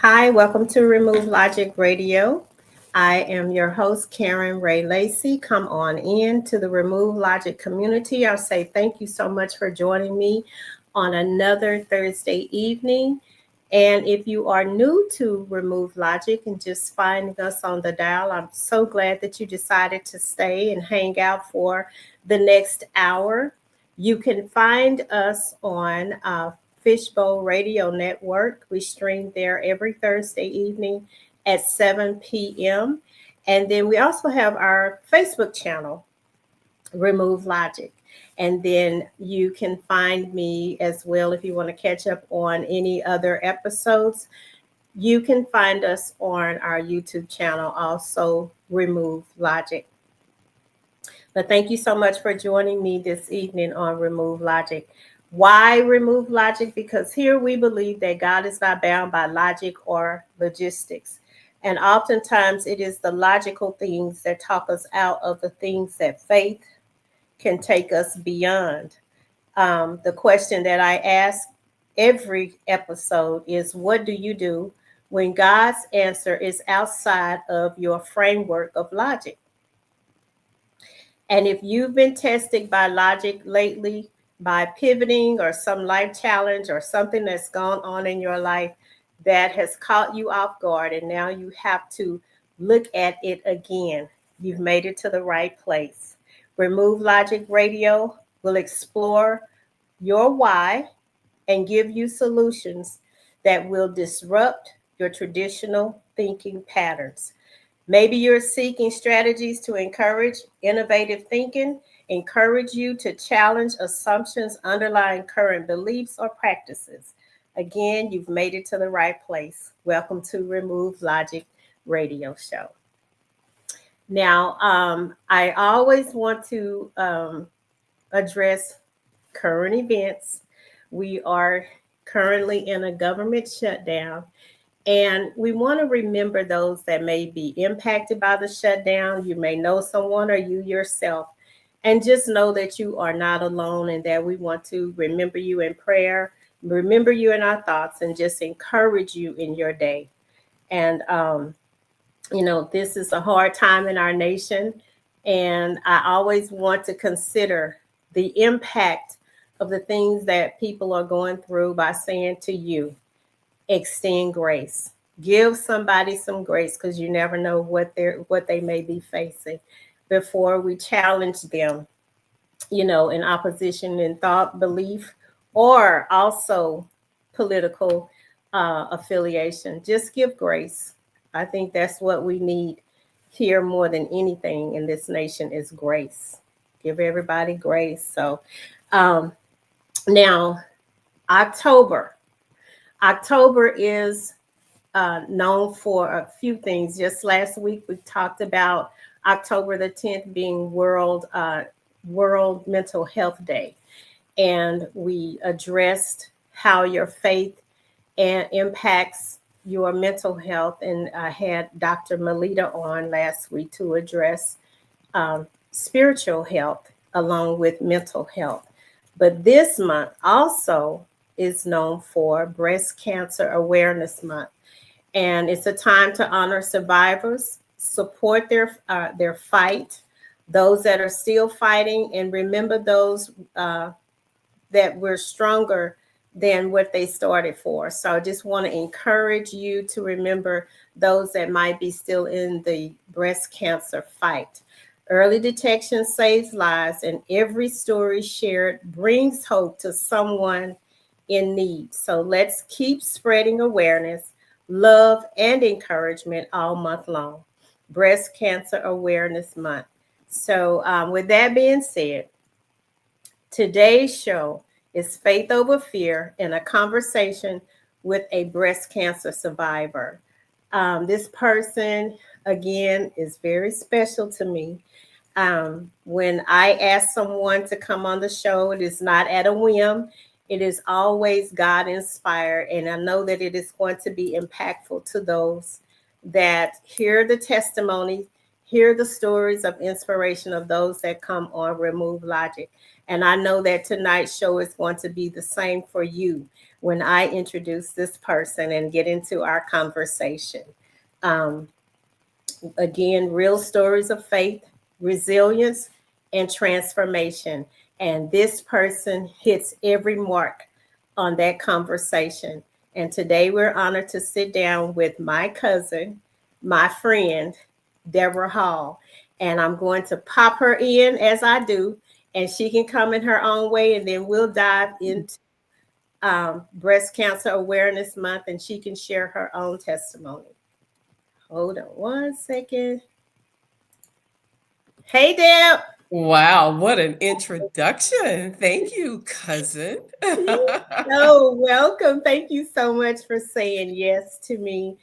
Hi, welcome to Remove Logic Radio. I am your host, Karen Ray Lacey. Come on in to the Remove Logic community. I'll say thank you so much for joining me on another Thursday evening. And if you are new to Remove Logic and just finding us on the dial, I'm so glad that you decided to stay and hang out for the next hour. You can find us on Fishbowl Radio Network. We stream there every Thursday evening at 7 p.m. And then we also have our Facebook channel, Remove Logic. And then you can find me as well if you want to catch up on any other episodes. You can find us on our YouTube channel, also Remove Logic. But thank you so much for joining me this evening on Remove Logic. Why remove logic? Because here we believe that God is not bound by logic or logistics. And oftentimes it is the logical things that talk us out of the things that faith can take us beyond. The question that I ask every episode is, what do you do when God's answer is outside of your framework of logic? And if you've been tested by logic lately, by pivoting or some life challenge or something that's gone on in your life that has caught you off guard, and now you have to look at it again, you've made it to the right place. Remove Logic Radio will explore your why and give you solutions that will disrupt your traditional thinking patterns. Maybe you're seeking strategies to encourage innovative thinking, encourage you to challenge assumptions underlying current beliefs or practices. Again, you've made it to the right place. Welcome to Remove Logic Radio Show. Now, I always want to address current events. We are currently in a government shutdown, and we want to remember those that may be impacted by the shutdown. You may know someone or you yourself. And just know that you are not alone and that we want to remember you in prayer, remember you in our thoughts, and just encourage you in your day. And, this is a hard time in our nation. And I always want to consider the impact of the things that people are going through by saying to you, extend grace. Give somebody some grace because you never know what they may be facing before we challenge them, in opposition in thought, belief, or also political affiliation. Just give grace. I think that's what we need here more than anything in this nation is grace. Give everybody grace. So um, now October. October is known for a few things. Just last week, we talked about October the 10th being World Mental Health Day, and we addressed how your faith impacts your mental health. And I had Dr. Melita on last week to address spiritual health along with mental health. But this month also is known for Breast Cancer Awareness Month, and it's a time to honor survivors, support their fight, those that are still fighting, and remember those that were stronger than what they started for. So I just want to encourage you to remember those that might be still in the breast cancer fight. Early detection saves lives, and every story shared brings hope to someone in need. So let's keep spreading awareness, love, and encouragement all month long. Breast Cancer Awareness Month. So, with that being said, today's show is Faith Over Fear in a conversation with a breast cancer survivor. This person, again, is very special to me. When I ask someone to come on the show, it is not at a whim. It is always God inspired. And I know that it is going to be impactful to those that hear the testimony, hear the stories of inspiration of those that come on Remove Logic. And I know that tonight's show is going to be the same for you when I introduce this person and get into our conversation. Um, Again, real stories of faith, resilience, and transformation. And this person hits every mark on that conversation. And today we're honored to sit down with my cousin, my friend, Deborah Hall. And I'm going to pop her in as I do, and she can come in her own way, and then we'll dive into Breast Cancer Awareness Month, and she can share her own testimony. Hold on one second. Hey, Deb. Wow, what an introduction. Thank you, cousin. So welcome. Thank you so much for saying yes to me.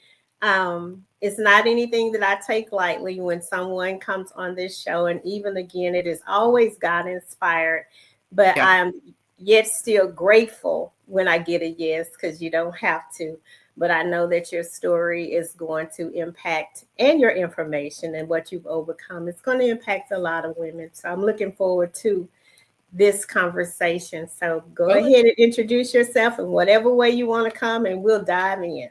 It's not anything that I take lightly when someone comes on this show, and even again, it is always God inspired. But Yeah. I'm yet still grateful when I get a yes, because you don't have to. But I know that your story is going to impact, and your information and what you've overcome, it's going to impact a lot of women. So I'm looking forward to this conversation. So go Well, ahead and introduce yourself in whatever way you want to come, and we'll dive in.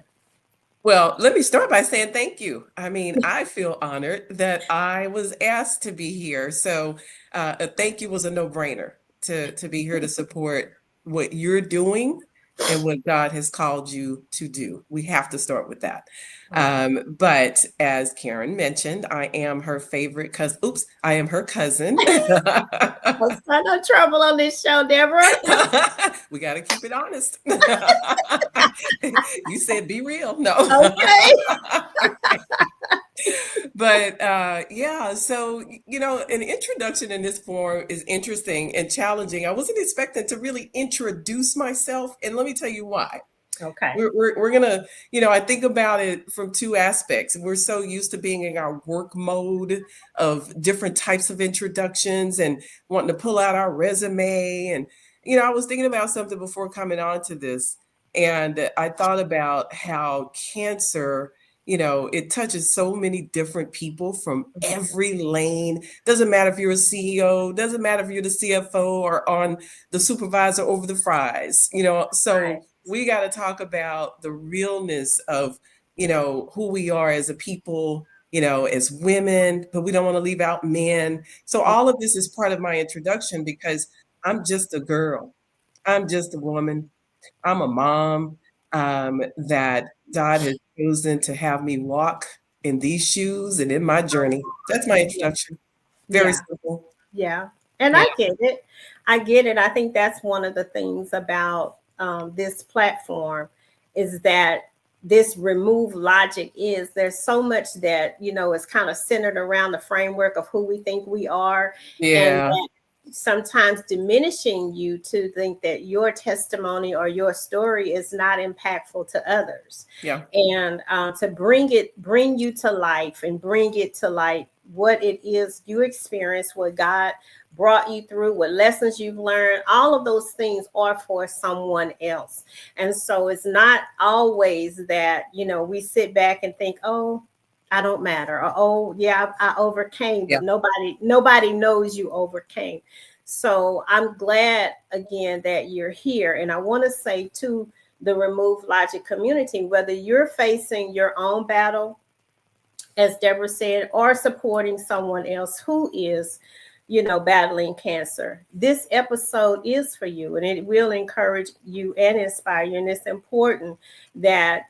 well, let me start by saying thank you. I mean, I feel honored that I was asked to be here. So, a thank you was a no-brainer to be here to support what you're doing and what God has called you to do. We have to start with that. Okay. But as Karen mentioned, I am her favorite cousin. Oops, I am her cousin. Don't start no trouble on this show, Deborah. We got to keep it honest. You said be real. No. Okay. But yeah, so an introduction in this form is interesting and challenging. I wasn't expecting to really introduce myself, and let me tell you why. Okay. We're gonna, I think about it from two aspects. We're so used to being in our work mode of different types of introductions and wanting to pull out our resume. And, I was thinking about something before coming on to this, and I thought about how cancer, it touches so many different people from every lane. Doesn't matter if you're a CEO, doesn't matter if you're the CFO or on the supervisor over the fries, so Right. we got to talk about the realness of, who we are as a people, as women, but we don't want to leave out men. So all of this is part of my introduction because I'm just a girl. I'm just a woman. I'm a mom that God has chosen to have me walk in these shoes and in my journey. That's my Yeah. introduction. Very Yeah. simple. Yeah. And Yeah. I get it. I get it. I think that's one of the things about this platform is that this remove logic is there's so much that, is kind of centered around the framework of who we think we are. And Yeah. that sometimes diminishing you to think that your testimony or your story is not impactful to others. Yeah. And to bring you to life and bring it to light what it is you experience, what God brought you through, what lessons you've learned, all of those things are for someone else. And so it's not always that, we sit back and think, oh, I don't matter, or oh yeah, I overcame, Yeah. but nobody knows you overcame. So I'm glad again that you're here. And I want to say to the Remove Logic community, whether you're facing your own battle, as Deborah said, or supporting someone else who is, battling cancer, this episode is for you, and it will encourage you and inspire you. And it's important that,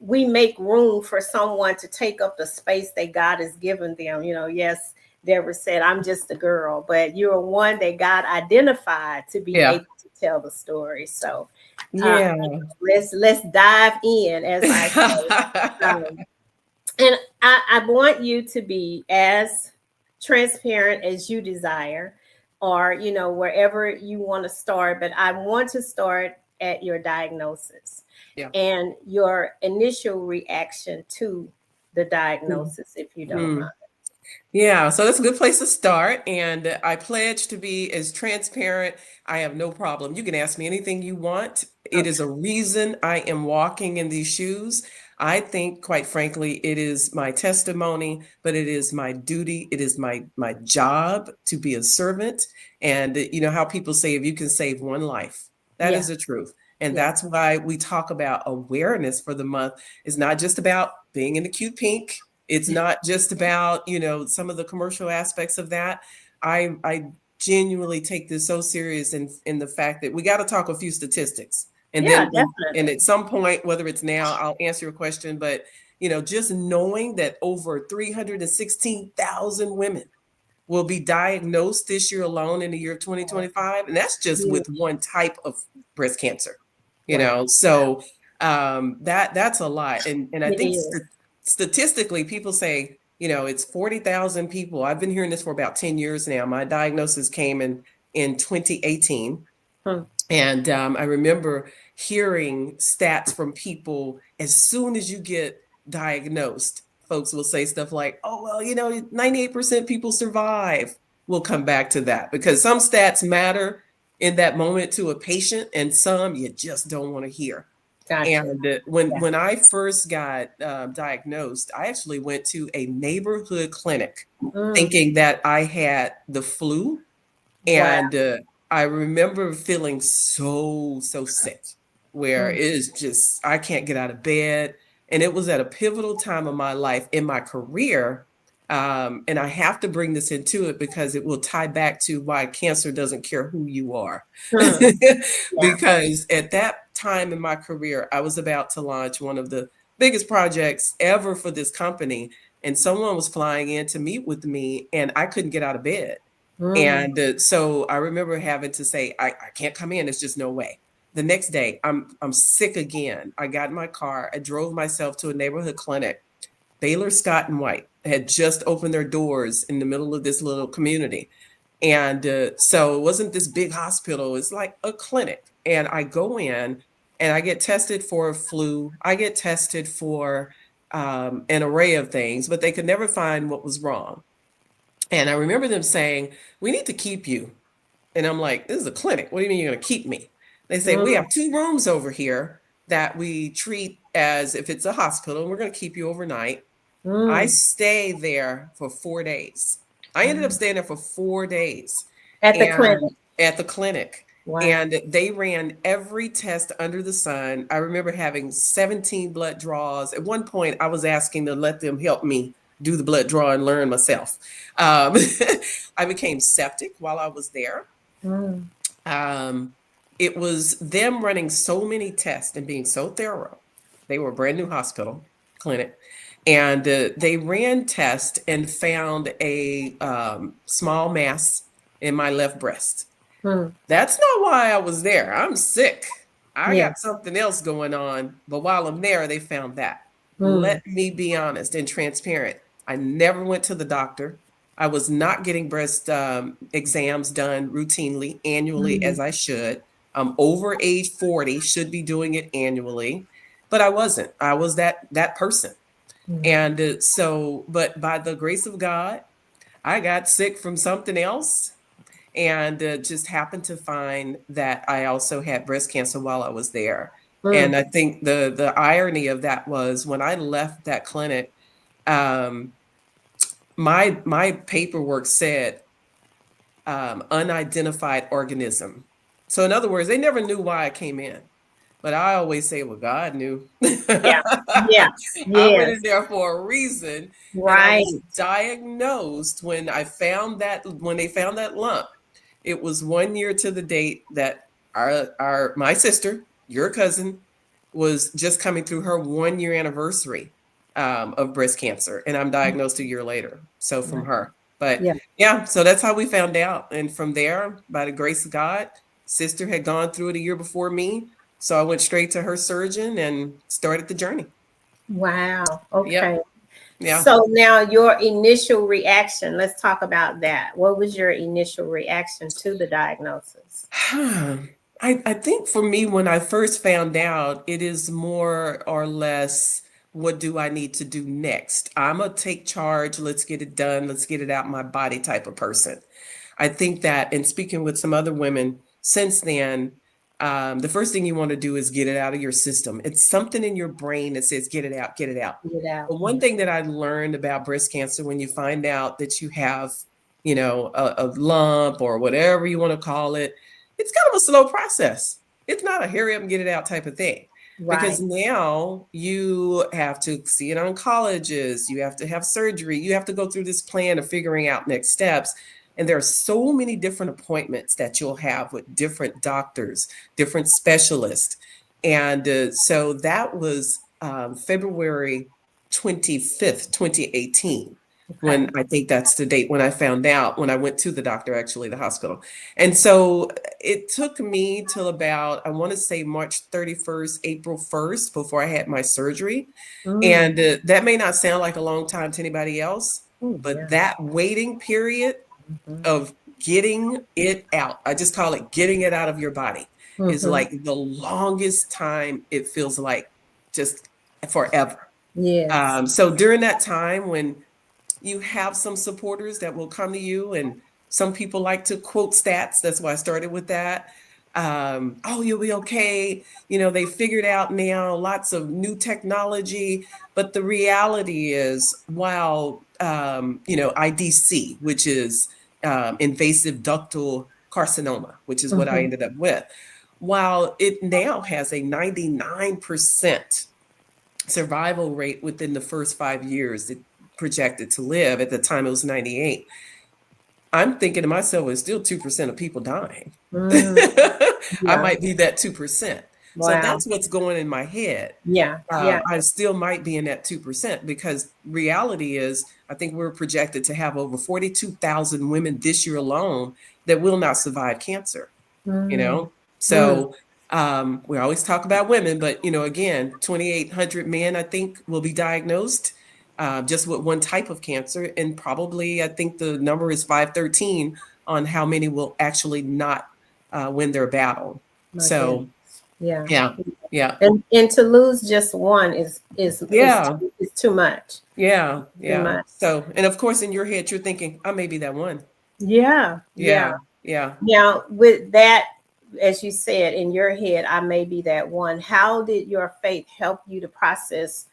we make room for someone to take up the space that God has given them. Yes, Deborah said, I'm just a girl, but you're one that God identified to be Yeah. able to tell the story. So uh, Yeah. let's dive in, as I say. Um, and I want you to be as transparent as you desire, or, wherever you want to start. But I want to start at your diagnosis Yeah. and your initial reaction to the diagnosis, if you don't Mm. mind. Yeah, so that's a good place to start. And I pledge to be as transparent. I have no problem. You can ask me anything you want. it is a reason I am walking in these shoes. I think, quite frankly, it is my testimony, but it is my duty. It is my job to be a servant. And you know how people say, if you can save one life, that is the truth. And that's why we talk about awareness for the month. It's not just about being in the cute pink. It's not just about, you know, some of the commercial aspects of that. I genuinely take this so serious in the fact that we got to talk a few statistics. And then, and at some point, whether it's now, I'll answer your question, but you know, just knowing that over 316,000 women will be diagnosed this year alone in the year of 2025, and that's just with one type of breast cancer, you know. So that's a lot, and I think statistically, people say, you know, it's 40,000 people. I've been hearing this for about 10 years now. My diagnosis came in 2018. And I remember hearing stats from people as soon as you get diagnosed, folks will say stuff like, oh, well, you know, 98% people survive. We'll come back to that because some stats matter in that moment to a patient and some you just don't want to hear. And when I first got diagnosed, I actually went to a neighborhood clinic thinking that I had the flu. And I remember feeling so sick where it is just, I can't get out of bed. And it was at a pivotal time of my life in my career. And I have to bring this into it because it will tie back to why cancer doesn't care who you are. Because at that time in my career, I was about to launch one of the biggest projects ever for this company. And someone was flying in to meet with me and I couldn't get out of bed. And so I remember having to say, I can't come in. There's just no way. The next day, I'm sick again. I got in my car. I drove myself to a neighborhood clinic. Baylor Scott and White had just opened their doors in the middle of this little community. And so it wasn't this big hospital. It's like a clinic. And I go in and I get tested for a flu. I get tested for an array of things, but they could never find what was wrong. And I remember them saying, we need to keep you. And I'm like, this is a clinic. What do you mean you're going to keep me? They say, we have 2 rooms over here that we treat as if it's a hospital, and we're going to keep you overnight. I stay there for 4 days. I ended up staying there for 4 days. At the clinic? At the clinic. Wow. And they ran every test under the sun. I remember having 17 blood draws. At one point, I was asking to let them help me do the blood draw and learn myself. I became septic while I was there. It was them running so many tests and being so thorough. They were a brand new hospital clinic. And they ran tests and found a small mass in my left breast. That's not why I was there. I'm sick. I got something else going on. But while I'm there, they found that. Let me be honest and transparent. I never went to the doctor. I was not getting breast exams done routinely, annually, as I should. I'm over age 40, should be doing it annually, but I wasn't. I was that person. And so, but by the grace of God, I got sick from something else and just happened to find that I also had breast cancer while I was there. And I think the irony of that was when I left that clinic, my paperwork said unidentified organism. So in other words, they never knew why I came in. But I always say, well, God knew. I went in there for a reason. Right. And I was diagnosed when they found that lump. It was 1 year to the date that my sister, your cousin, was just coming through her 1 year anniversary of breast cancer. And I'm diagnosed a year later. So from her. But so that's how we found out. And from there, by the grace of God, sister had gone through it a year before me. So I went straight to her surgeon and started the journey. Wow. Okay. Yeah. So now your initial reaction, let's talk about that. What was your initial reaction to the diagnosis? I think for me, when I first found out, it is more or less, what do I need to do next? I'm going to take charge. Let's get it done. Let's get it out my body type of person. I think that, and speaking with some other women since then, the first thing you want to do is get it out of your system. It's something in your brain that says, get it out, get it out. Get out. But one thing that I learned about breast cancer, when you find out that you have, you know, a lump or whatever you want to call it, it's kind of a slow process. It's not a hurry up and get it out type of thing. Because Right. now you have to see an oncologist, you have to have surgery, you have to go through this plan of figuring out next steps. And there are so many different appointments that you'll have with different doctors, different specialists. And so that was February 25th, 2018, when Okay. I think that's the date when I found out, when I went to the doctor, actually, the hospital. And so it took me till about, I want to say March 31st, April 1st, before I had my surgery. Mm. And that may not sound like a long time to anybody else, Ooh, but yeah. that waiting period Mhm. of getting it out, I just call it getting it out of your body, is Mhm. like the longest time it feels like just forever. Yes. So during that time when you have some supporters that will come to you, and some people like to quote stats. That's why I started with that. Oh, you'll be okay. You know, they figured out now lots of new technology, but the reality is, while you know, IDC, which is invasive ductal carcinoma, which is what I Mhm. ended up with, while it now has a 99% survival rate within the first 5 years it projected to live. At the time it was 98. I'm thinking to myself, it's still 2% of people dying. Mm. I Yeah. might be that 2%. So Wow. that's what's going in my head. Yeah. Yeah. I still might be in that 2%, because reality is, I think we're projected to have over 42,000 women this year alone that will not survive cancer, you Mm. know? Mm. So we always talk about women, but you know, again, 2,800 men, I think, will be diagnosed just with one type of cancer. And probably, I think the number is 513 on how many will actually not win their battle. My goodness. So, Yeah. yeah, yeah, And to lose just one yeah, is too much. yeah, Too yeah. much. So, and of course, in your head, you're thinking, I may be that one. Yeah. Yeah. Yeah, yeah. Now, with that, as you said in your head, I may be that one. How did your faith help you to process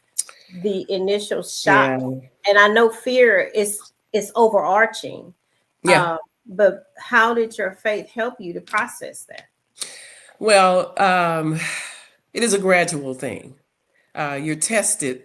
the initial shock? Yeah, And I know fear is overarching, yeah. uh, but how did your faith help you to process that? Well, it is a gradual thing. You're tested.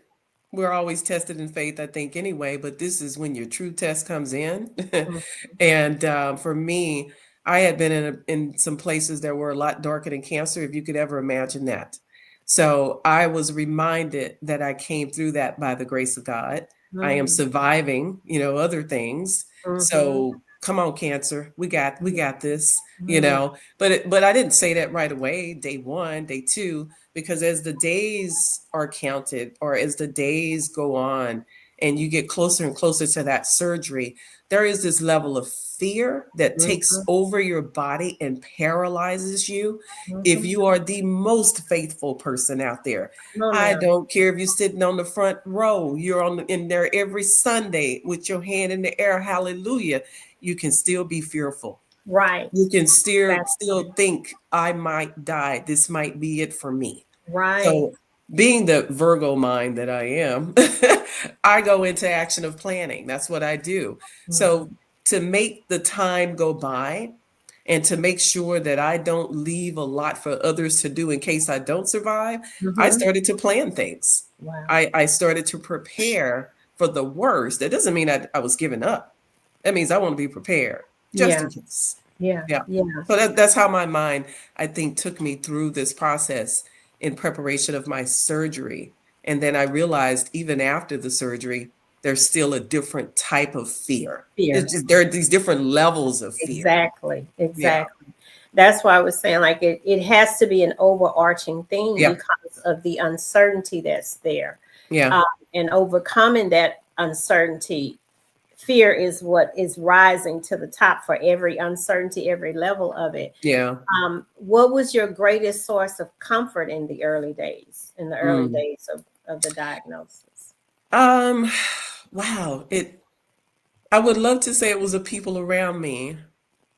We're always tested in faith, I think, anyway, but this is when your true test comes in. Mm. And for me, I had been in some places that were a lot darker than cancer, if you could ever imagine that. So I was reminded that I came through that by the grace of God. I am Mm. surviving, you know, other things. Mhm. So come on, cancer, we got this, you Mm. know. But I didn't say that right away, day one, day two, because as the days are counted, or as the days go on and you get closer and closer to that surgery, there is this level of fear that takes Mhm. over your body and paralyzes you. If Mhm. you are the most faithful person out there, No, I now. don't care if you're sitting on the front row, you're in there every Sunday with your hand in the air, hallelujah, you can still be fearful. You Right. can still Exactly. think, I might die. This might be it for me. Right. So, being the Virgo mind that I am, I go into action of planning. That's what I do. So, Mhm. to make the time go by and to make sure that I don't leave a lot for others to do in case I don't survive, I Mhm. started to plan things. Wow. I started to prepare for the worst. That doesn't mean I was giving up. That means I want to be prepared just Yeah. in case. Yeah. Yeah. Yeah. So that's how my mind, I think, took me through this process in preparation of my surgery. And then I realized, even after the surgery, there's still a different type of fear. Fear. There are these different levels of fear. Exactly. Yeah. Exactly. That's why I was saying, like, it has to be an overarching thing Yeah. because of the uncertainty that's there. Yeah. Um, and overcoming that uncertainty, fear is what is rising to the top for every uncertainty, every level of it. Yeah. What was your greatest source of comfort in the early days, Mm. of the diagnosis? Um, wow. I would love to say it was the people around me,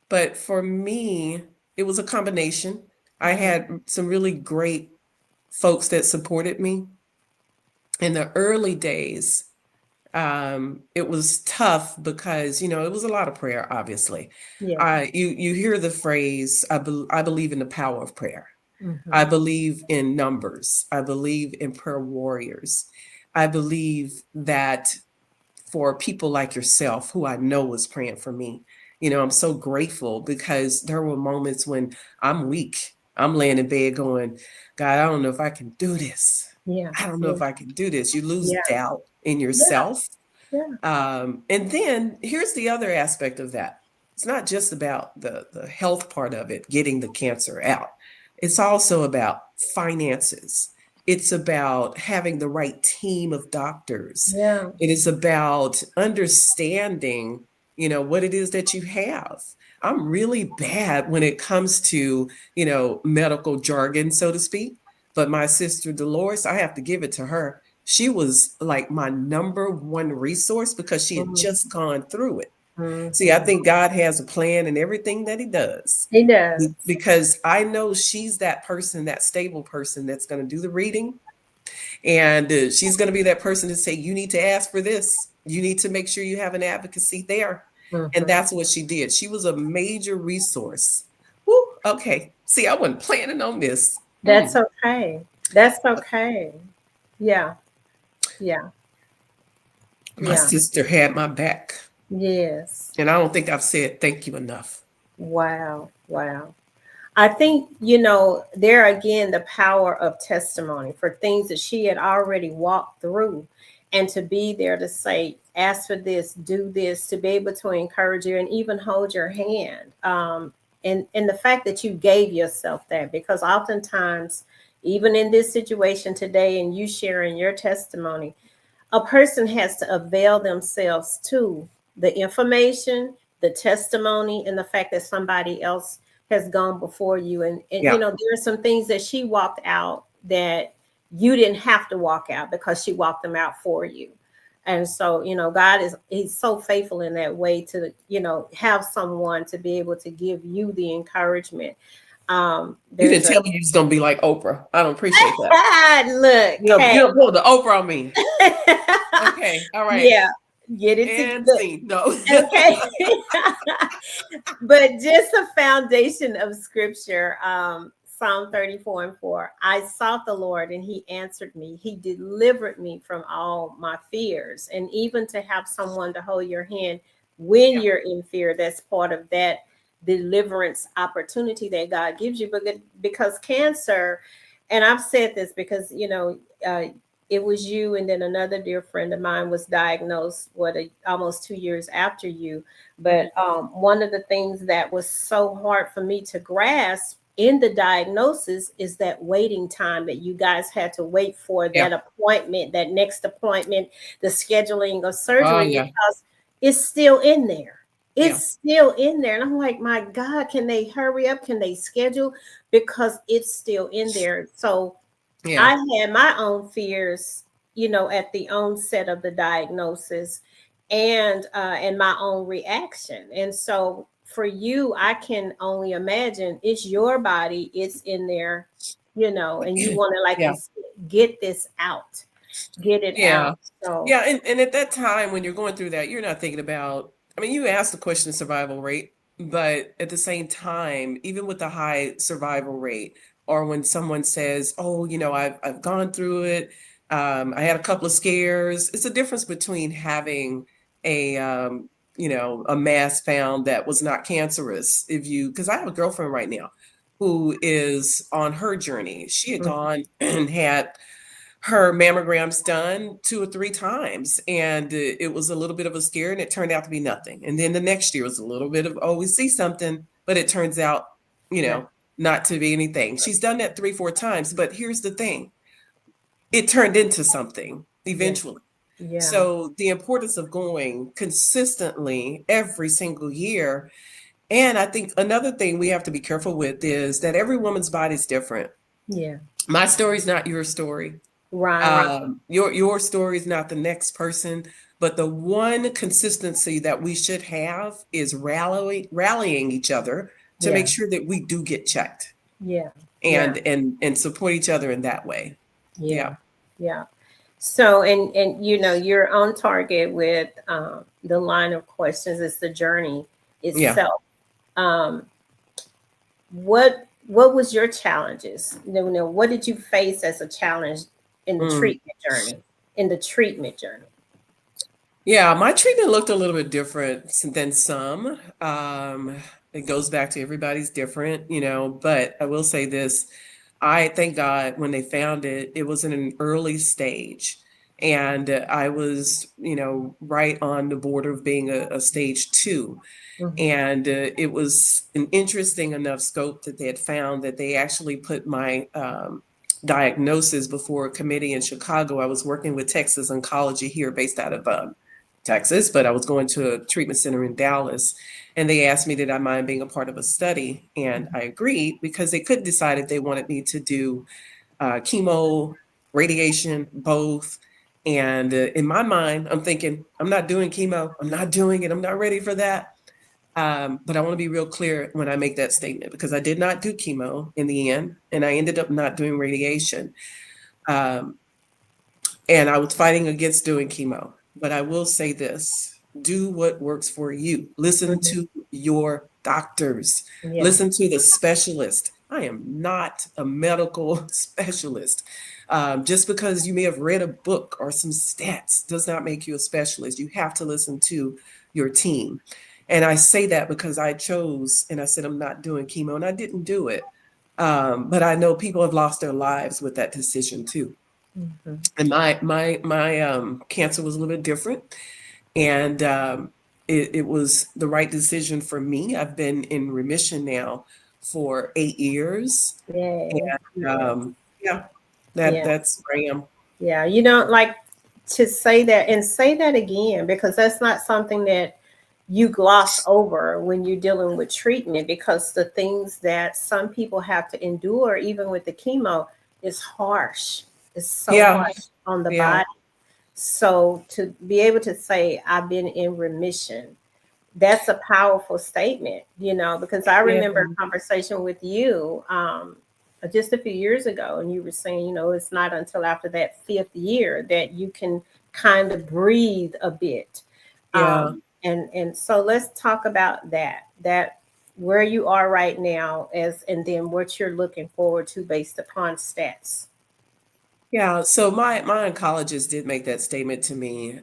but for me, it was a combination. I had some really great folks that supported me in the early days. It was tough because, it was a lot of prayer, obviously. Yeah. You hear the phrase, I believe in the power of prayer. I Mhm. believe in numbers. I believe in prayer warriors. I believe that for people like yourself, who I know was praying for me, I'm so grateful because there were moments when I'm weak. I'm laying in bed going, God, I don't know if I can do this. Yeah. I don't know Yeah. if I can do this. You lose Yeah. doubt in Yeah. yourself. Yeah. And then here's the other aspect of that. It's not just about the health part of it, getting the cancer out. It's also about finances. It's about having the right team of doctors. Yeah. It is about understanding, what it is that you have. I'm really bad when it comes to, medical jargon, so to speak. But my sister Dolores, I have to give it to her. She was like my number one resource because she had Mhm. just gone through it. See, I Mhm. think God has a plan in everything that he does He does. because I know she's that person, that stable person that's going to do the reading. And she's going to be that person to say, you need to ask for this. You need to make sure you have an advocacy there. And Mhm. that's what she did. She was a major resource. Woo, okay. See, I wasn't planning on this. That's okay. That's okay. Yeah. Yeah. My Yeah. sister had my back. Yes. And I don't think I've said thank you enough. Wow. Wow. I think, there again, the power of testimony for things that she had already walked through, and to be there to say, ask for this, do this, to be able to encourage you and even hold your hand. And the fact that you gave yourself that, because oftentimes, even in this situation today, and you sharing your testimony, a person has to avail themselves to the information, the testimony, and the fact that somebody else has gone before you. And Yeah. there are some things that she walked out that you didn't have to walk out because she walked them out for you. And so, God he's so faithful in that way to, have someone to be able to give you the encouragement. You There's didn't a tell me you was gonna be like Oprah. I don't appreciate that. look, You hey. don't pull the Oprah on me. Okay. All right. Yeah, get it And together. see. No. Okay. But just a foundation of scripture, Psalm 34:4. I sought the Lord and he answered me. He delivered me from all my fears. And even to have someone to hold your hand when Yeah. you're in fear, that's part of that deliverance opportunity that God gives you. But because cancer, and I've said this because, it was you, and then another dear friend of mine was diagnosed almost 2 years after you. Mhm. But one of the things that was so hard for me to grasp in the diagnosis is that waiting time that you guys had to wait for Yeah. that appointment, that next appointment, the scheduling of Oh surgery, yeah. because it's still in there. Yeah. It's still in there. And I'm like, my God, can they hurry up? Can they schedule? Because it's still in there. So Yeah. I had my own fears, at the onset of the diagnosis, and my own reaction. And so for you, I can only imagine it's your body, it's in there, and you want to, like you Yeah. said, get this out, get it Yeah. out. So Yeah. And at that time when you're going through that, you're not thinking about, I mean, you asked the question survival rate, but at the same time, even with the high survival rate, or when someone says, oh, I've gone through it. I had a couple of scares. It's a difference between having a a mass found that was not cancerous. Because I have a girlfriend right now who is on her journey. She had mhm, gone and had her mammograms done 2 or 3 times, and it was a little bit of a scare, and it turned out to be nothing. And then the next year was a little bit of, oh, we see something, but it turns out, you no, know not to be anything. She's done that 3 or 4 times, but here's the thing: it turned into something yeah, eventually. yeah, So the importance of going consistently every single year. And I think another thing we have to be careful with is that every woman's body is different. yeah, My story is not your story. right, Your story is not the next person, but the one consistency that we should have is rallying each other to make yeah, sure that we do get checked. yeah, Yeah. and support each other in that way. Yeah. Yeah. Yeah. So, and you're on target with the line of questions. It's the journey Yeah. itself. Um, what was your challenges? What did you face as a challenge in the Mm. treatment journey? In the treatment journey. Yeah, my treatment looked a little bit different than some. It goes back to everybody's different, but I will say this. I thank God when they found it, it was in an early stage. And I was, right on the border of being a stage 2. Mhm. And it was an interesting enough scope that they had found that they actually put my diagnosis before a committee in Chicago. I was working with Texas Oncology here, based out of Texas, but I was going to a treatment center in Dallas. And they asked me, did I mind being a part of a study? And I agreed because they couldn't decide if they wanted me to do chemo, radiation, both. And in my mind, I'm thinking, I'm not doing chemo. I'm not doing it. I'm not ready for that. But I want to be real clear when I make that statement, because I did not do chemo in the end, and I ended up not doing radiation. Um, and I was fighting against doing chemo. But I will say this: do what works for you. Listen Mhm. to your doctors, Yeah. listen to the specialist. I am not a medical specialist. Just because you may have read a book or some stats does not make you a specialist. You have to listen to your team. And I say that because I chose and I said, I'm not doing chemo, and I didn't do it. But I know people have lost their lives with that decision too. Mhm. And my cancer was a little bit different, and it was the right decision for me. I've been in remission now for 8 years, Yay. and Yes. yeah, Yeah. that's where I am. Yeah. You don't like to say that and say that again, because that's not something that you gloss over when you're dealing with treatment, because the things that some people have to endure, even with the chemo, is harsh. It's so Yeah, harsh on the yeah, body. So to be able to say, I've been in remission, that's a powerful statement, because I yeah, remember a conversation with you just a few years ago, and you were saying, it's not until after that fifth year that you can kind of breathe a bit. yeah. And so let's talk about that where you are right now, and then what you're looking forward to based upon stats. Yeah, so my oncologist did make that statement to me,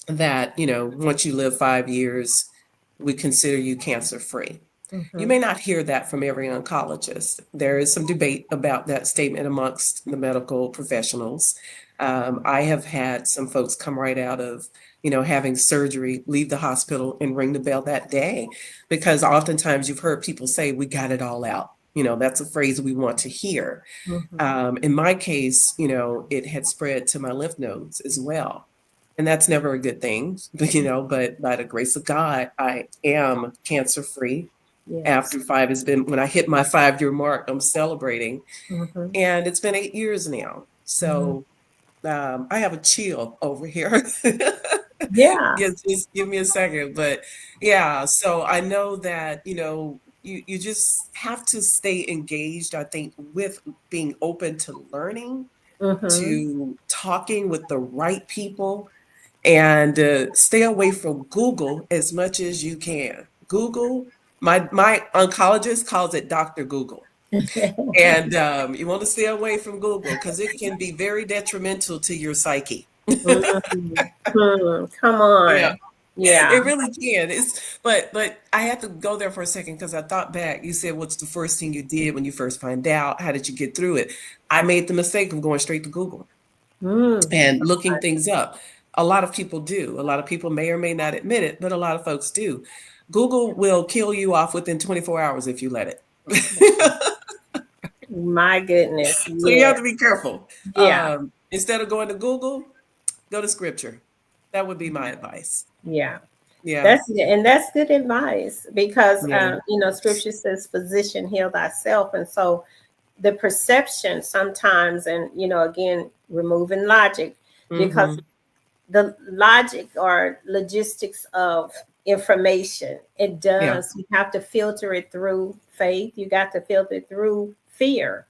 that, once you live 5 years, we consider you cancer free. You Hmm. may not hear that from every oncologist. There is some debate about that statement amongst the medical professionals. I have had some folks come right out of, having surgery, leave the hospital and ring the bell that day, because oftentimes you've heard people say, we got it all out. That's a phrase we want to hear. Hmm. In my case, it had spread to my lymph nodes as well. And that's never a good thing, but by the grace of God, I am cancer free. Yes. After five has been, when I hit my 5 year mark, I'm celebrating. Hmm. And it's been 8 years now. Hmm. So I have a chill over here. Yeah. Just give me a second. But yeah, so I know that, you just have to stay engaged, I think, with being open to learning, Hmm. to talking with the right people, and stay away from Google as much as you can. Google, my oncologist calls it Dr. Google. And you want to stay away from Google because it can be very detrimental to your psyche. Mhm. Come Yeah, on. Yeah. it really can. But I have to go there for a second because I thought back. You said, what's the first thing you did when you first find out? How did you get through it? I made the mistake of going straight to Google Mm. and looking things up. A lot of people do. A lot of people may or may not admit it, but a lot of folks do. Google will kill you off within 24 hours if you let it. My goodness. So you Yeah. have to be careful. Yeah. Instead of going to Google, go to scripture. That would be my advice. Yeah. Yeah. That's good advice, because Yeah. scripture says, physician, heal thyself. And so the perception sometimes, and again, removing logic, because Hmm. the logic or logistics of information. It Yeah. does. You have to filter it through faith. You got to filter it through fear.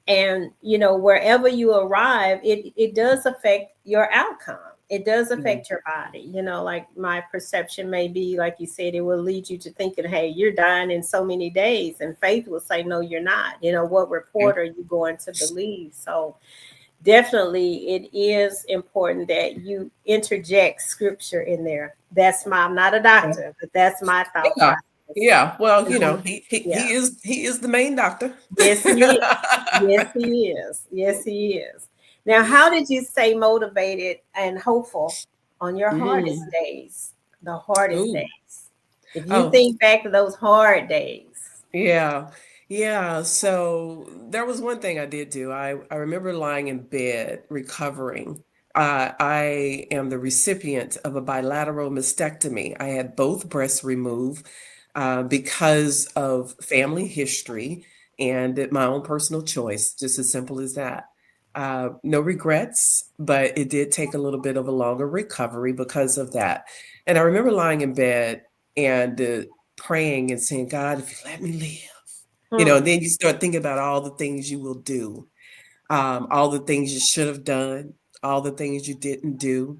And wherever you arrive, it does affect your outcome. It does Yeah. affect your body. Like my perception may be, like you said, it will lead you to thinking, hey, you're dying in so many days, and faith will say, no, you're not. What Yeah. report are you going to believe? So definitely it is important that you interject scripture in there. I'm not a doctor, but that's my thought Yeah. process. Yeah. Well, Mhm. Yeah. he is the main doctor. Yes, he is. Yes, he is. Yes, he is. Now, how did you stay motivated and hopeful on your hardest Mhm. days? The hardest Ooh. days. If you Oh, think back to those hard days. yeah. Yeah. So there was one thing I did do. I remember lying in bed recovering. I am the recipient of a bilateral mastectomy. I had both breasts removed because of family history and my own personal choice, just as simple as that. No regrets, but it did take a little bit of a longer recovery because of that. And I remember lying in bed and praying and saying, God, if you let me live, Hmm. then you start thinking about all the things you will do, all the things you should have done, all the things you didn't do.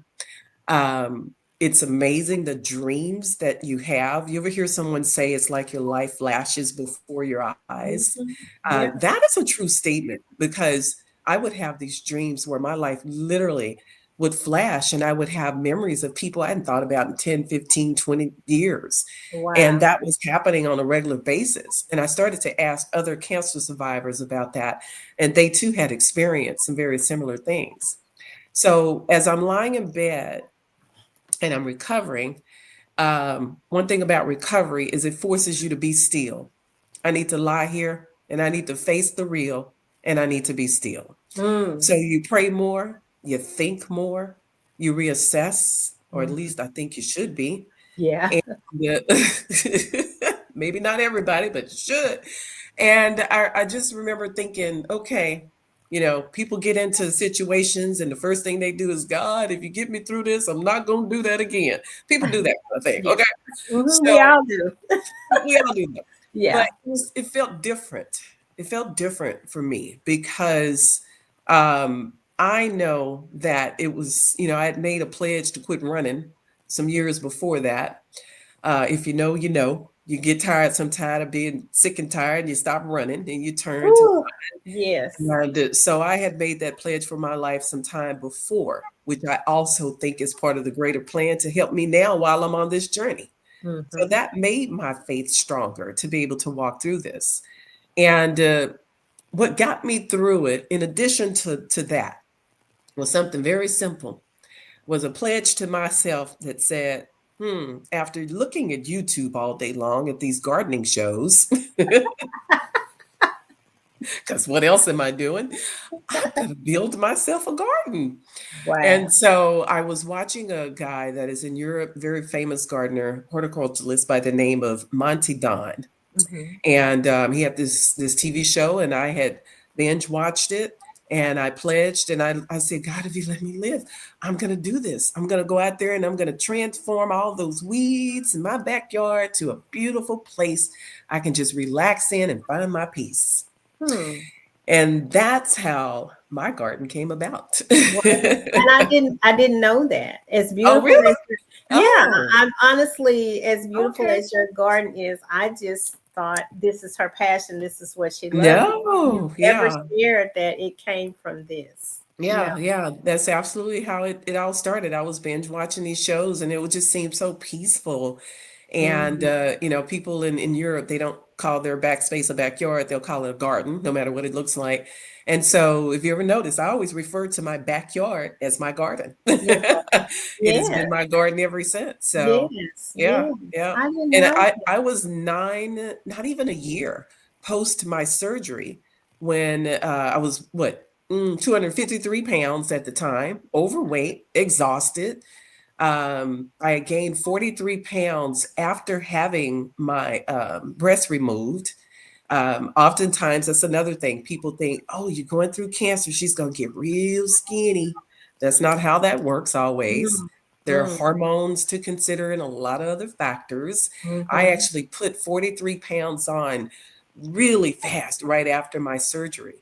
It's amazing the dreams that you have. You ever hear someone say it's like your life flashes before your eyes? Mhm. Yeah. That is a true statement because I would have these dreams where my life literally would flash and I would have memories of people I hadn't thought about in 10, 15, 20 years. And Wow. that was happening on a regular basis. And I started to ask other cancer survivors about that. And they too had experienced some very similar things. So as I'm lying in bed and I'm recovering, one thing about recovery is it forces you to be still. I need to lie here and I need to face the real and I need to be still. Mm. So you pray more, you think more, you reassess, or at Mhm. least I think you should be. Yeah. And maybe not everybody, but you should. And I just remember thinking, okay, people get into situations and the first thing they do is, God, if you get me through this, I'm not going to do that again. People do that kind of thing. Yeah. Okay. Hmm. We So all do. we all do that. But Yeah. it felt different. It felt different for me because I know that it was, I had made a pledge to quit running some years before that. If you know, you know. You get tired sometime of being sick and tired, and you stop running and you turn to Ooh, yes. so I had made that pledge for my life some time before, which I also think is part of the greater plan to help me now while I'm on this journey. So Hmm. that made my faith stronger to be able to walk through this. And what got me through it, in addition to that, was something very simple. Was a pledge to myself that said, after looking at YouTube all day long at these gardening shows, because what else am I doing? I'm going to build myself a garden. Wow. And so I was watching a guy that is in Europe, very famous gardener, horticulturalist by the name of Monty Don. Hmm. And he had this TV show, and I had binge watched it. And I pledged, and I said, God, if you let me live, I'm going to do this. I'm going to go out there and I'm going to transform all those weeds in my backyard to a beautiful place I can just relax in and find my peace. Hmm. And that's how my garden came about. Wow. And I didn't know that. As Oh, beautiful really? as yeah, Oh, I'm honestly, as beautiful okay. as your garden is, I just thought this is her passion. This is what she loves. You No, never yeah. shared that it came from this. Yeah. Yeah, yeah, that's absolutely how it all started. I was binge watching these shows and it would just seem so peaceful. And Mhm. people in Europe, they don't call their backspace a backyard, they'll call it a garden, no matter what it looks like. And so if you ever notice, I always refer to my backyard as my garden. Yeah. It has Yes. been my garden ever since. So Yes. yeah, Yes. yeah. I didn't And know I was 9, not even a year post my surgery when I was what 253 pounds at the time, overweight, exhausted. I had gained 43 pounds after having my breast removed. Oftentimes, that's another thing. People think, oh, you're going through cancer, she's going to get real skinny. That's not how that works always. that. There are hormones to consider and a lot of other factors. I Mm-hmm. actually put 43 pounds on really fast right after my surgery.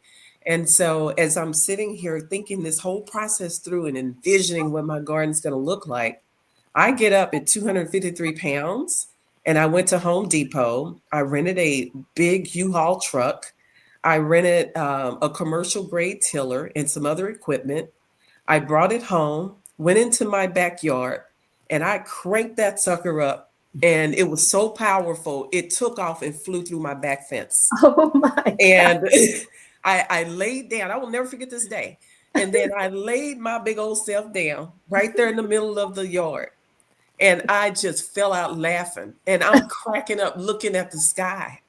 And so as I'm sitting here thinking this whole process through and envisioning what my garden's going to look like, I get up at 253 pounds and I went to Home Depot. I rented a big U-Haul truck. I rented a commercial grade tiller and some other equipment. I brought it home, went into my backyard, and I cranked that sucker up. And it was so powerful, it took off and flew through my back fence. Oh my God. And I laid down. I will never forget this day. And then I laid my big old self down right there in the middle of the yard. And I just fell out laughing. And I'm cracking up looking at the sky.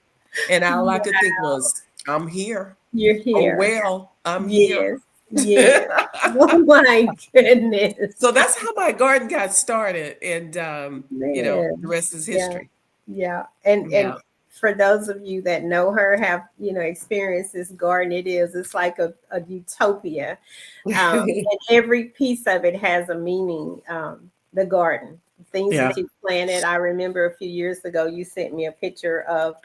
And all I could think was, I'm here. You're Oh, here. well, I'm here. Yes. Yes. Oh my goodness. So that's how my garden got started. And, the Man. rest is Yeah. history. Yeah. And Yeah. for those of you that know her, have, experienced this garden, it's like a utopia. And every piece of it has a meaning. The garden, things Yeah. that you planted. I remember a few years ago, you sent me a picture of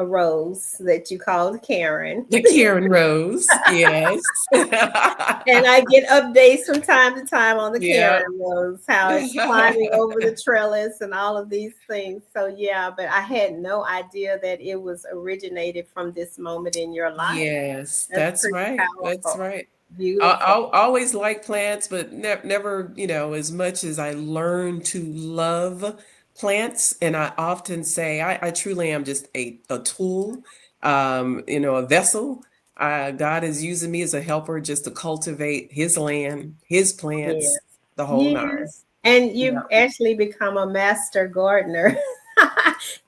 a rose that you called Karen. The Karen Rose. Yes. And I get updates from time to time on the Yeah. Karen Rose, how it's climbing over the trellis and all of these things. So yeah, but I had no idea that it was originated from this moment in your life. Yes, That's that's pretty right. That's powerful. right. Beautiful. I always like plants, but never, as much as I learned to love plants. And I often say I truly am just a tool, a vessel. God is using me as a helper just to cultivate his land, his Yes. plants, the whole nine. Yes. And Yeah. you've actually become a master gardener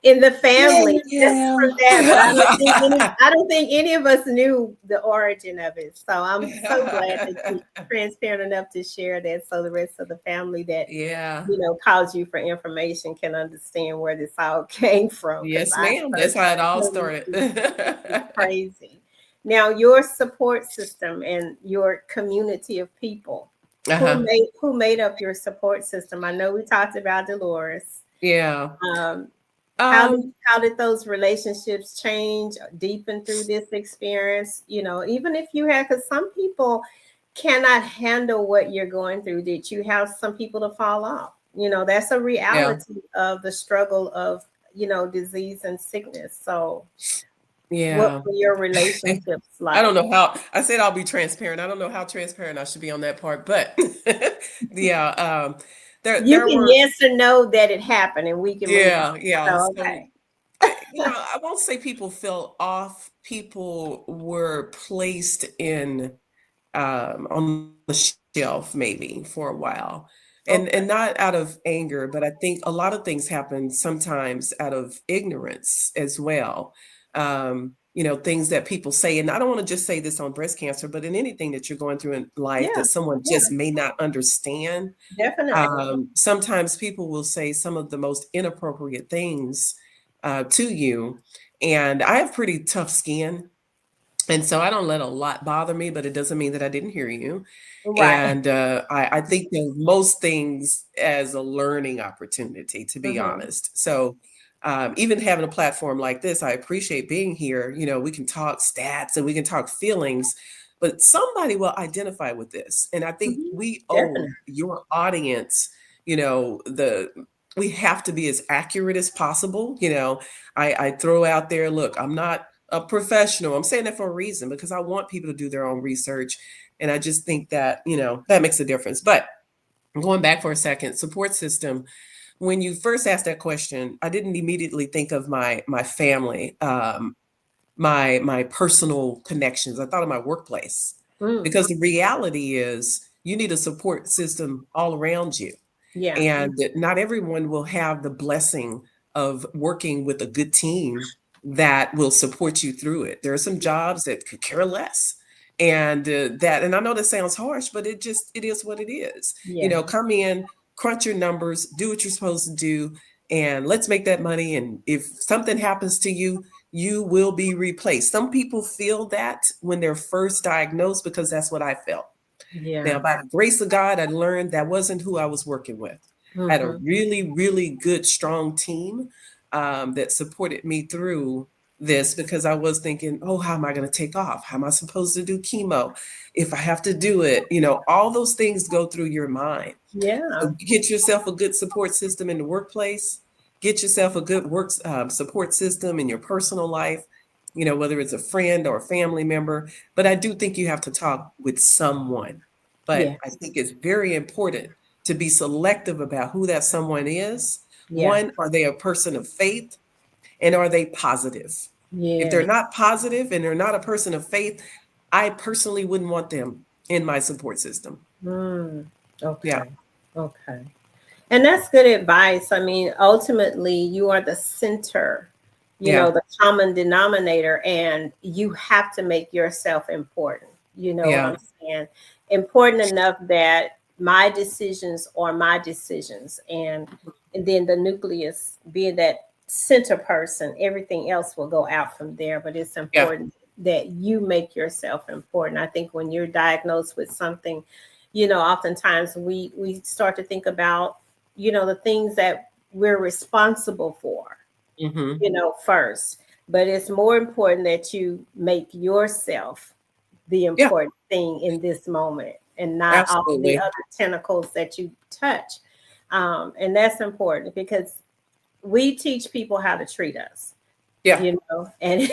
in the Yeah, family just yeah. from that. But I don't think any of us knew the origin of it. So I'm so glad that you're transparent enough to share that so the rest of the family that Yeah. calls you for information can understand where this all came from. Because Yes, I ma'am. That's how it all personally started. think it's crazy. Now, your support system and your community of people, who Uh-huh. made up your support system? I know we talked about Dolores. Yeah. Um, how did Um, how did those relationships change, deepen through this experience? Even if you had, because some people cannot handle what you're going through. Did you have some people to fall off? That's a yeah. reality of the struggle of disease and sickness. So, what Yeah. were your relationships I don't like? know how I said I'll be transparent. I don't know how transparent I should be on that part, but yeah, there You there can were yes or no that it happened, and we can move yeah, on. yeah. So, So okay. I won't say people fell off. People were placed in on the shelf maybe for a while. And Okay. not out of anger, but I think a lot of things happen sometimes out of ignorance as well. Things that people say, and I don't want to just say this on breast cancer, but in anything that you're going through in life Yeah. that someone Yeah. just may not understand. Definitely. Sometimes people will say some of the most inappropriate things to you. And I have pretty tough skin. And so I don't let a lot bother me, but it doesn't mean that I didn't hear you. Right. And I think of most things as a learning opportunity, to be Hmm. honest. So even having a platform like this, I appreciate being here. We can talk stats and we can talk feelings, but somebody will identify with this. And I think Hmm. we owe Definitely. your audience, we have to be as accurate as possible. I throw out there, look, I'm not a professional. I'm saying that for a reason because I want people to do their own research. And I just think that, that makes a difference. But going back for a second, support system. When you first asked that question, I didn't immediately think of my family, my personal connections. I thought of my workplace Mm. because the reality is you need a support system all around you. Yeah. And not everyone will have the blessing of working with a good team that will support you through it. There are some jobs that could care less. And I know that sounds harsh, but it is what it is. Yeah. Come in, crunch your numbers, do what you're supposed to do, and let's make that money. And if something happens to you, you will be replaced. Some people feel that when they're first diagnosed because that's what I felt. Yeah. Now, by the grace of God, I learned that wasn't who I was working with. I had a Mm-hmm. really, really good, strong team that supported me through this because I was thinking, oh, how am I going to take off? How am I supposed to do chemo? If I have to do it, all those things go through your mind. So Yeah. get yourself a good support system in the workplace. Get yourself a good work support system in your personal life, whether it's a friend or a family member. But I do think you have to talk with someone. But I Yes. think it's very important to be selective about who that someone is. Yeah. One, are they a person of faith? And are they positive? If they're Yeah. not positive and they're not a person of faith, I personally wouldn't want them in my support system. Mm. Yeah. Okay. Okay. And that's good advice. I mean, ultimately, you are the center, Yeah. the common denominator, and you have to make yourself important. You know what Yeah. I'm saying? Important enough that my decisions are my decisions. And then the nucleus, being that center person, everything else will go out from there. But it's Yeah. important that you make yourself important. I think when you're diagnosed with something, oftentimes we start to think about the things that we're responsible for, Hmm. first. But it's more important that you make yourself the Yeah. important thing in this moment and not all of the Absolutely. other tentacles that you touch. And that's important because we teach people how to treat us, Yeah. and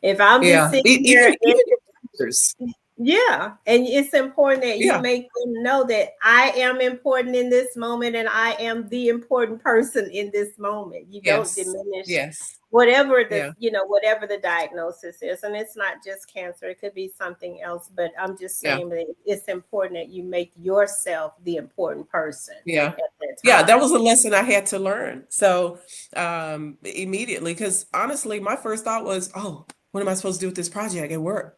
if I'm just Yeah. sitting here, Even your doctors. yeah, and it's important that you Yeah. make them know that I am important in this moment and I am the important person in this moment. You don't Yes. diminish Yes. whatever Yeah. whatever the diagnosis is. And it's not just cancer, it could be something else. But I'm just Yeah. saying that it's important that you make yourself the important person Yeah. at that Yeah. That time. was a lesson I had to learn. So immediately, because honestly, my first thought was, oh, what am I supposed to do with this project at work?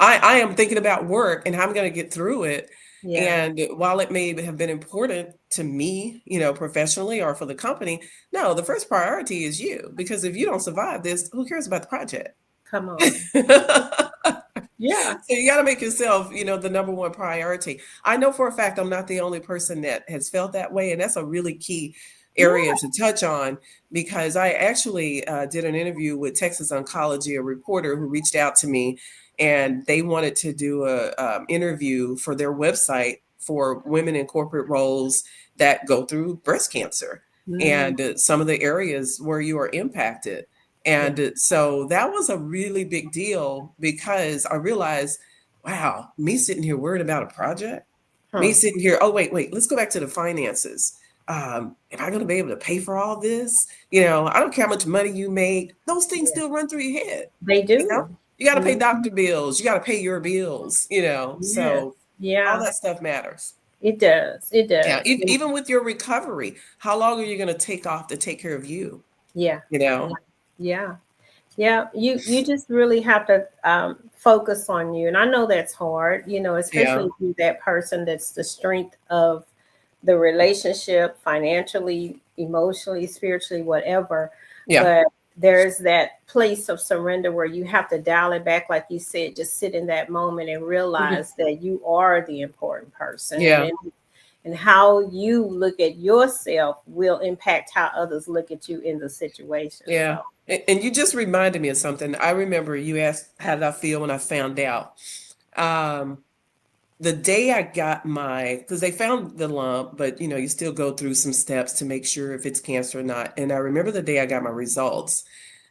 I am thinking about work and how I'm going to get through it. Yeah, And while it may have been important to me, professionally or for the company, no, the first priority is you. Because if you don't survive this, who cares about the project? come on. Yeah, So you got to make yourself, the number one priority. I know for a fact I'm not the only person that has felt that way. And that's a really key area yeah. to touch on because I actually did an interview with Texas Oncology, a reporter who reached out to me and they wanted to do a interview for their website for women in corporate roles that go through breast cancer Mm, and some of the areas where you are impacted. yeah. And so that was a really big deal because I realized, wow, me sitting here worried about a project, me Huh. sitting here, oh, wait, let's go back to the finances. Am I going to be able to pay for all this? I don't care how much money you make, those things Yeah. still run through your head. They You know, do. you got to pay Mhm. doctor bills, you got to pay your bills, Yes. so all Yeah. that stuff matters. It does. It Yeah, does. even with your recovery, how long are you going to take off to take care of you? Yeah. You Yeah. know? Yeah. Yeah. You just really have to focus on you. And I know that's hard, especially Yeah. if you're that person that's the strength of the relationship, financially, emotionally, spiritually, whatever. Yeah. But there's that place of surrender where you have to dial it back, like you said, just sit in that moment and Mhm. realize that you are the important person. Yeah. And how you look at yourself will impact how others look at you in the situation. So, Yeah. And you just reminded me of something. I remember you asked, how did I feel when I found out? Um, the day I got because they found the lump, but you still go through some steps to make sure if it's cancer or not. And I remember the day I got my results.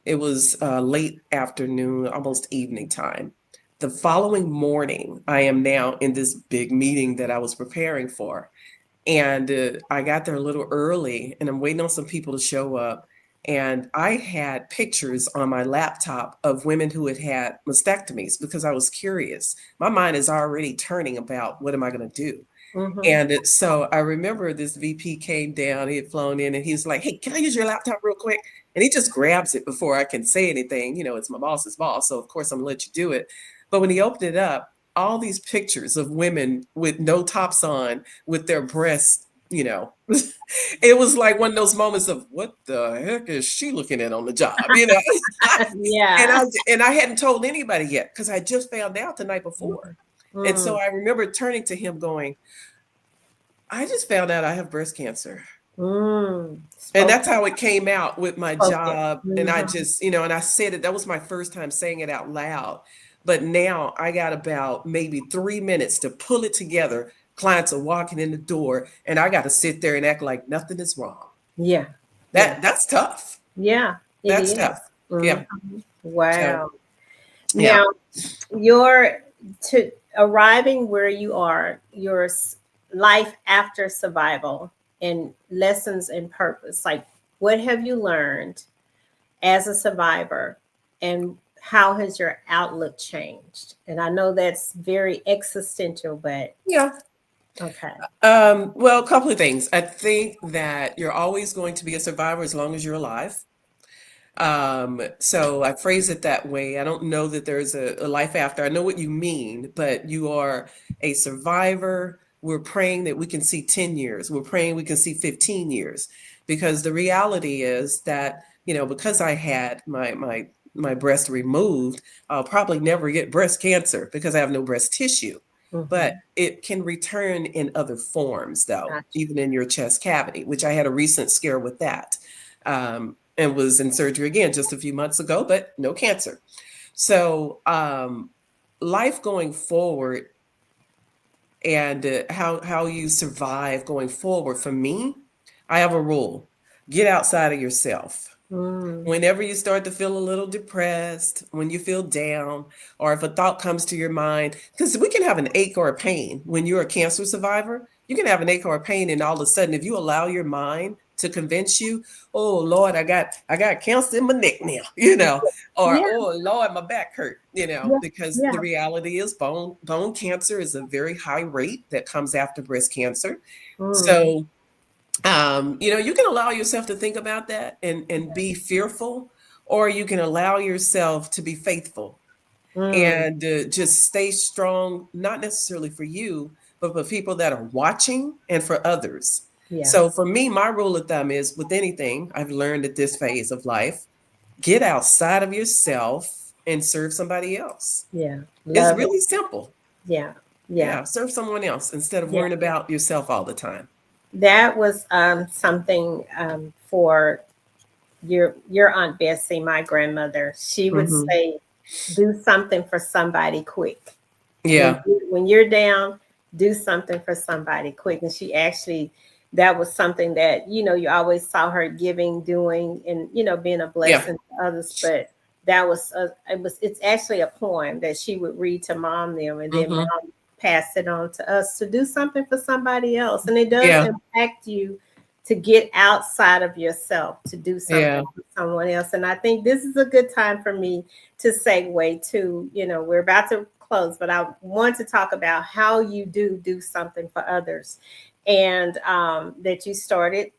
It was late afternoon, almost evening time. The following morning, I am now in this big meeting that I was preparing for. And I got there a little early and I'm waiting on some people to show up. And I had pictures on my laptop of women who had had mastectomies because I was curious. My mind is already turning about what am I going to do? mhm. And so I remember this VP came down, he had flown in and he's like, hey, can I use your laptop real quick? And he just grabs it before I can say anything. It's my boss's boss. So of course I'm gonna let you do it. But when he opened it up, all these pictures of women with no tops on, with their breasts, it was like one of those moments of what the heck is she looking at on the job, and Yeah. I hadn't told anybody yet because I just found out the night before. And so Mm. I remember turning to him going, I just found out I have breast cancer. Mm. And Spoke that's how it came out with my spoke it. job. And I Mhm. just, and I said it, that was my first time saying it out loud. But now I got about maybe 3 minutes to pull it together. Clients are walking in the door, and I got to sit there and act like nothing is wrong. Yeah. Yeah. That's tough. Yeah, it That's is. tough. Mhm. Yeah. So, Wow. yeah. Now, your to arriving where you are, your life after survival and lessons and purpose. Like, what have you learned as a survivor, and how has your outlook changed? And I know that's very existential, but Yeah. okay. Well, a couple of things. I think that you're always going to be a survivor as long as you're alive. So I phrase it that way. I don't know that there's a life after. I know what you mean, but you are a survivor. We're praying that we can see 10 years. We're praying we can see 15 years. Because the reality is that, because I had my breast removed, I'll probably never get breast cancer because I have no breast tissue. But Mhm. it can return in other forms, though, Gotcha. even in your chest cavity, which I had a recent scare with that. And was in surgery again just a few months ago, but no cancer. So, life going forward and how you survive going forward. For me, I have a rule: get outside of yourself. Mm. Whenever you start to feel a little depressed, when you feel down, or if a thought comes to your mind, because we can have an ache or a pain when you're a cancer survivor. You can have an ache or a pain, and all of a sudden, if you allow your mind to convince you, oh Lord, I got cancer in my neck now, or Yeah, oh Lord, my back hurt, yeah, because the yeah. reality is bone cancer is a very high rate that comes after breast cancer. Mm. So you can allow yourself to think about that and be fearful, or you can allow yourself to be faithful Mm. and just stay strong, not necessarily for you, but for people that are watching and for others. Yeah, So for me, my rule of thumb is with anything I've learned at this phase of life, get outside of yourself and serve somebody else. yeah. It's Love it. really simple. Yeah, yeah, Yeah, serve someone else instead of yeah. worrying about yourself all the time. That was something for your Aunt Bessie, my grandmother. She would Hmm. say, "Do something for somebody quick. Yeah. When you're down, do something for somebody quick." And she actually, that was something that you always saw her giving, doing, and being a Yeah. blessing to others. But that was it's actually a poem that she would read to mom them, and then Hmm. mom passed it on to us to do something for somebody else. And it does Yeah. impact you to get outside of yourself to do something Yeah. for someone else. And I think this is a good time for me to segue to, we're about to close, but I want to talk about how you do something for others, and that you started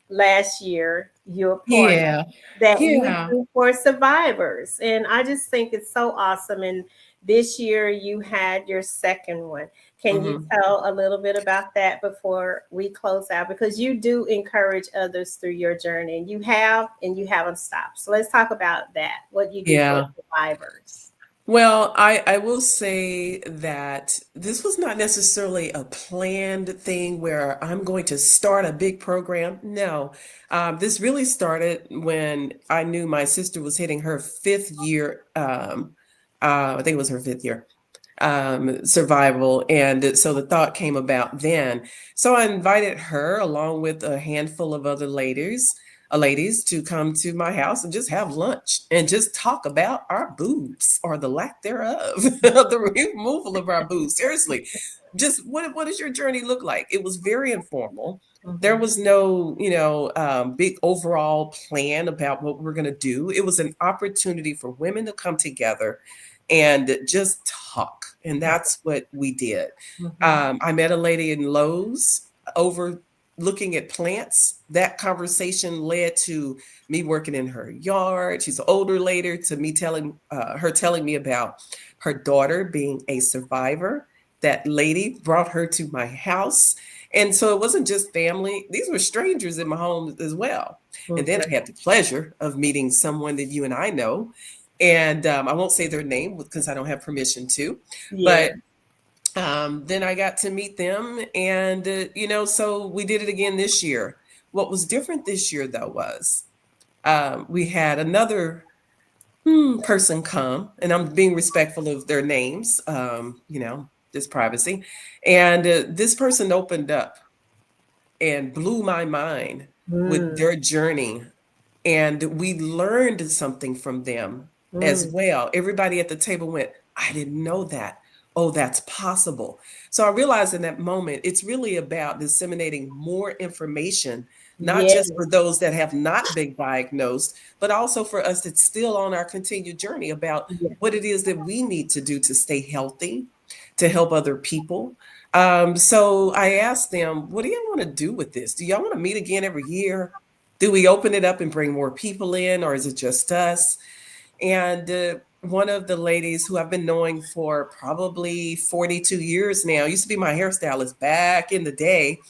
last year, your part Yeah. that you Yeah. do for survivors. And I just think it's so awesome. And this year you had your second one. Can you Hmm. tell a little bit about that before we close out? Because you do encourage others through your journey, and you haven't stopped. So let's talk about that, what you do for Yeah. survivors. Well, I will say that this was not necessarily a planned thing where I'm going to start a big program. No, this really started when I knew my sister was hitting her fifth year. I think it was her fifth year survival. And so the thought came about then. So I invited her along with a handful of other ladies to come to my house and just have lunch and just talk about our boobs or the lack thereof, the removal of our boobs. Seriously, just what does your journey look like? It was very informal. There Mhm. was no, big overall plan about what we're going to do. It was an opportunity for women to come together and just talk. And that's what we did. Mhm. I met a lady in Lowe's over looking at plants. That conversation led to me working in her yard. She's an older lady, to me telling her telling me about her daughter being a survivor. That lady brought her to my house. And so it wasn't just family, these were strangers in my home as well. And then Mhm. I had the pleasure of meeting someone that you and I know. And I won't say their name because I don't have permission to, Yeah. but Then I got to meet them, and so we did it again this year. What was different this year, though, was we had another person come, and I'm being respectful of their names, this privacy. And this person opened up and blew my mind with Mm, their journey. And we learned something from them as mm, well. Everybody at the table went, I didn't know that. Oh, that's possible. So I realized in that moment, it's really about disseminating more information, not just for yes, those that have not been diagnosed, but also for us that's still on our continued journey about yes, what it is that we need to do to stay healthy, to help other people. So I asked them, what do y'all want to do with this? Do y'all want to meet again every year? Do we open it up and bring more people in, or is it just us? And one of the ladies who I've been knowing for probably 42 years now, used to be my hairstylist back in the day,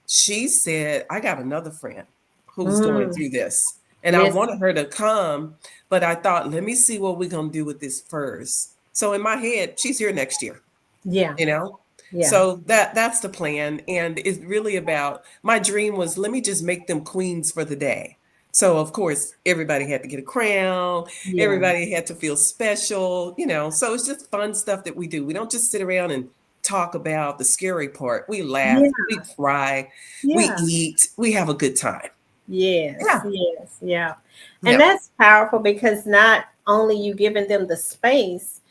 she said, I got another friend who's going mm, through this. And I listen, wanted her to come, but I thought, let me see what we're going to do with this first. So in my head, she's here next year, yeah, you know? yeah, So that's the plan. And it's really about, my dream was, let me just make them queens for the day. So of course, everybody had to get a crown, yeah, everybody had to feel special, so it's just fun stuff that we do. We don't just sit around and talk about the scary part. We laugh, yeah, we cry, we yeah. eat, we have a good time. Yes, Yeah. yes, yeah. And Yeah. that's powerful because not only you giving them the space,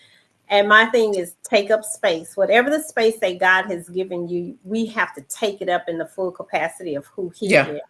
and my thing is take up space. Whatever the space that God has given you, we have to take it up in the full capacity of who He Yeah. is.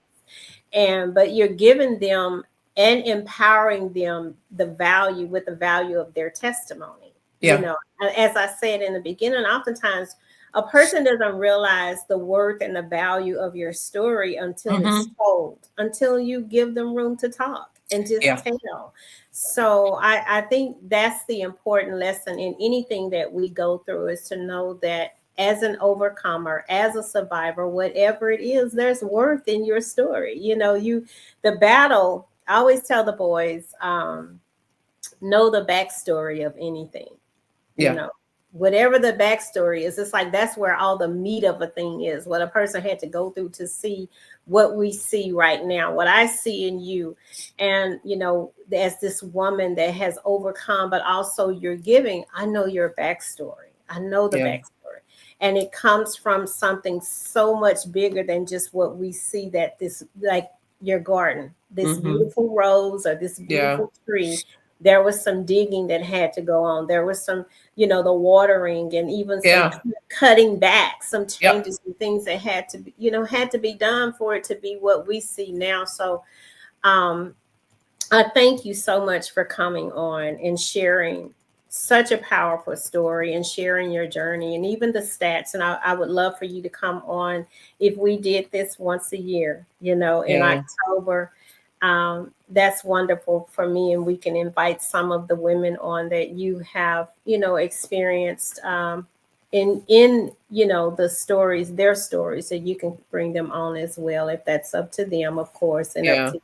And but you're giving them and empowering them the value with the value of their testimony. You Yeah. know, as I said in the beginning, oftentimes a person doesn't realize the worth and the value of your story until it's Hmm. told, until you give them room to talk and just Yeah. tell. So I think that's the important lesson in anything that we go through is to know that as an overcomer, as a survivor, whatever it is, there's worth in your story. The battle, I always tell the boys, know the backstory of anything, you Yeah. know, whatever the backstory is, it's like that's where all the meat of a thing is, what a person had to go through to see what we see right now, what I see in you. And, as this woman that has overcome, but also you're giving, I know your backstory. I know the Yeah. backstory. And it comes from something so much bigger than just what we see that this, like your garden, this Hmm. beautiful rose or this Yeah. beautiful tree. There was some digging that had to go on. There was some the watering and even some Yeah. cutting back, some Yep. changes and things that had to be done for it to be what we see now. So um, I thank you so much for coming on and sharing such a powerful story and sharing your journey and even the stats. And I would love for you to come on if we did this once a year, in Yeah. October. That's wonderful for me. And we can invite some of the women on that you have, experienced in the stories, their stories, so you can bring them on as well if that's up to them, of course, and up Yeah. to.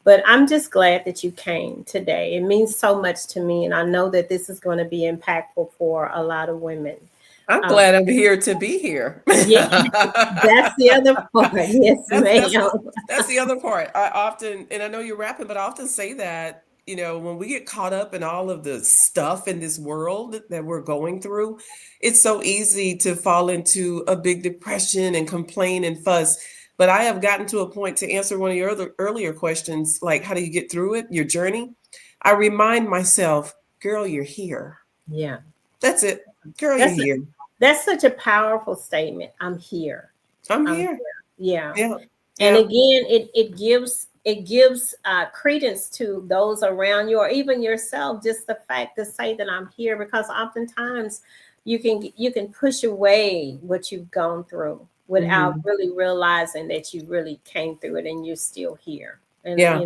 But I'm just glad that you came today. It means so much to me. And I know that this is going to be impactful for a lot of women. I'm Um, glad I'm here to be here. yeah, that's the other part. Yes, That's ma'am. that's the other part. I often, and I know you're rapping, but I often say that, when we get caught up in all of the stuff in this world that we're going through, it's so easy to fall into a big depression and complain and fuss. But I have gotten to a point, to answer one of your other earlier questions, like how do you get through it, your journey? I remind myself, girl, you're here. Yeah. That's it. Girl, you're That's here. that's such a powerful statement. I'm here. I'm I'm here. here. Yeah. Yeah. And Yeah. again, it gives credence to those around you or even yourself, just the fact to say that I'm here, because oftentimes you can push away what you've gone through without Mhm. really realizing that you really came through it and you're still here. And Yeah.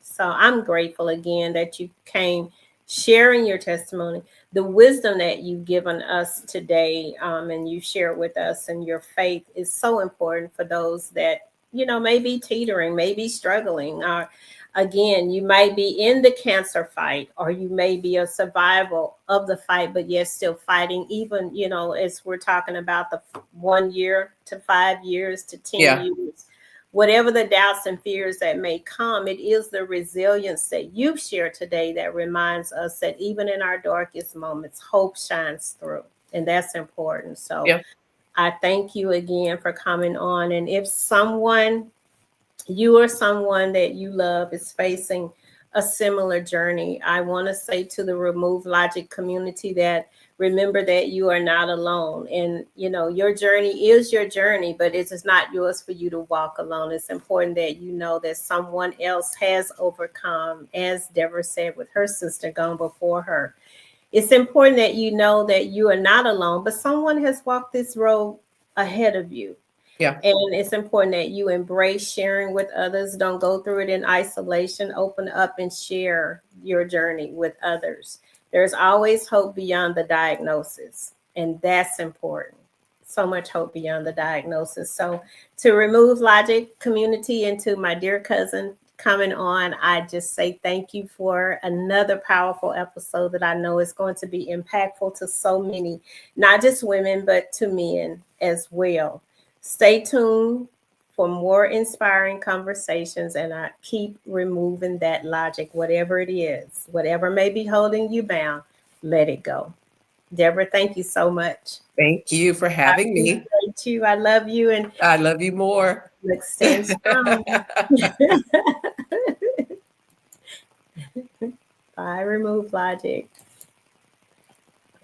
so I'm grateful again that you came sharing your testimony, the wisdom that you've given us today, and you share with us, and your faith is so important for those that may be teetering, may be struggling, again, you might be in the cancer fight, or you may be a survival of the fight, but yet still fighting, even, as we're talking about the 1 year to 5 years to 10 Yeah. years, whatever the doubts and fears that may come, it is the resilience that you've shared today that reminds us that even in our darkest moments, hope shines through. And that's important. So Yeah. I thank you again for coming on. And if you or someone that you love is facing a similar journey, I want to say to the Remove Logic community that remember that you are not alone. And, your journey is your journey, but it is not yours for you to walk alone. It's important that you know that someone else has overcome, as Deborah said with her sister gone before her. It's important that you know that you are not alone, but someone has walked this road ahead of you. Yeah. And it's important that you embrace sharing with others. Don't go through it in isolation. Open up and share your journey with others. There's always hope beyond the diagnosis, and that's important. So much hope beyond the diagnosis. So, to Remove Logic community and to my dear cousin coming on, I just say thank you for another powerful episode that I know is going to be impactful to so many, not just women, but to men as well. Stay tuned for more inspiring conversations, and I keep removing that logic, whatever it is, whatever may be holding you bound, let it go. Deborah, thank you so much. Thank you for having me. Appreciate you. I love you, and I love you more. let's stand strong. Bye, Remove Logic.